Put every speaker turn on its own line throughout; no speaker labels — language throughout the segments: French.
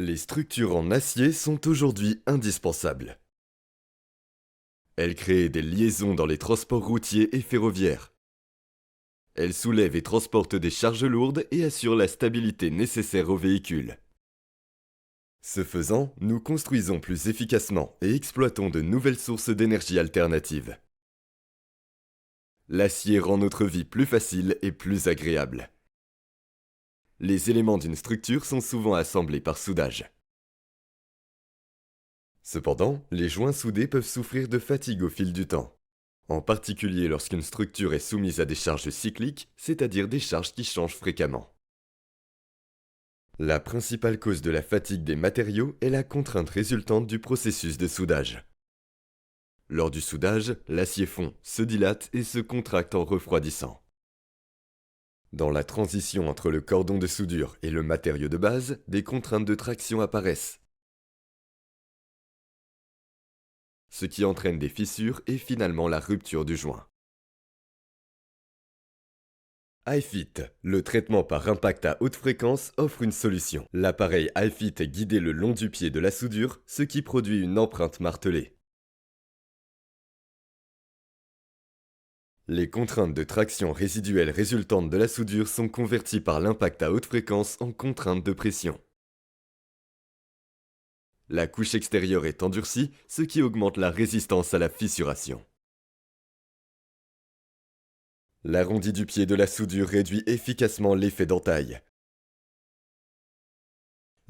Les structures en acier sont aujourd'hui indispensables. Elles créent des liaisons dans les transports routiers et ferroviaires. Elles soulèvent et transportent des charges lourdes et assurent la stabilité nécessaire aux véhicules. Ce faisant, nous construisons plus efficacement et exploitons de nouvelles sources d'énergie alternatives. L'acier rend notre vie plus facile et plus agréable. Les éléments d'une structure sont souvent assemblés par soudage. Cependant, les joints soudés peuvent souffrir de fatigue au fil du temps, en particulier lorsqu'une structure est soumise à des charges cycliques, c'est-à-dire des charges qui changent fréquemment. La principale cause de la fatigue des matériaux est la contrainte résultante du processus de soudage. Lors du soudage, l'acier fond, se dilate et se contracte en refroidissant. Dans la transition entre le cordon de soudure et le matériau de base, des contraintes de traction apparaissent, ce qui entraîne des fissures et finalement la rupture du joint. iFit, le traitement par impact à haute fréquence, offre une solution. L'appareil iFit est guidé le long du pied de la soudure, ce qui produit une empreinte martelée. Les contraintes de traction résiduelles résultantes de la soudure sont converties par l'impact à haute fréquence en contraintes de pression. La couche extérieure est endurcie, ce qui augmente la résistance à la fissuration. L'arrondi du pied de la soudure réduit efficacement l'effet d'entaille.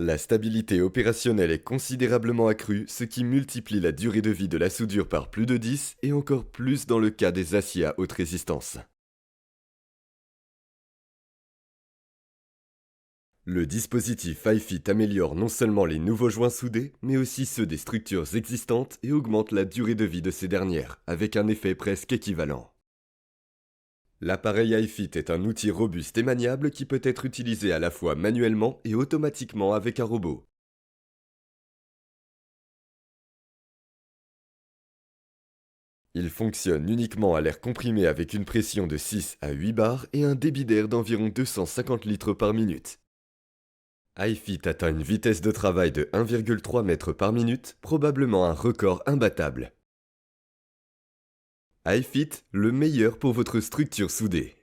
La stabilité opérationnelle est considérablement accrue, ce qui multiplie la durée de vie de la soudure par plus de 10 et encore plus dans le cas des aciers à haute résistance. Le dispositif iFit améliore non seulement les nouveaux joints soudés, mais aussi ceux des structures existantes et augmente la durée de vie de ces dernières, avec un effet presque équivalent. L'appareil iFit est un outil robuste et maniable qui peut être utilisé à la fois manuellement et automatiquement avec un robot. Il fonctionne uniquement à l'air comprimé avec une pression de 6 à 8 bars et un débit d'air d'environ 250 litres par minute. iFit atteint une vitesse de travail de 1,3 mètres par minute, probablement un record imbattable. iFit, le meilleur pour votre structure soudée.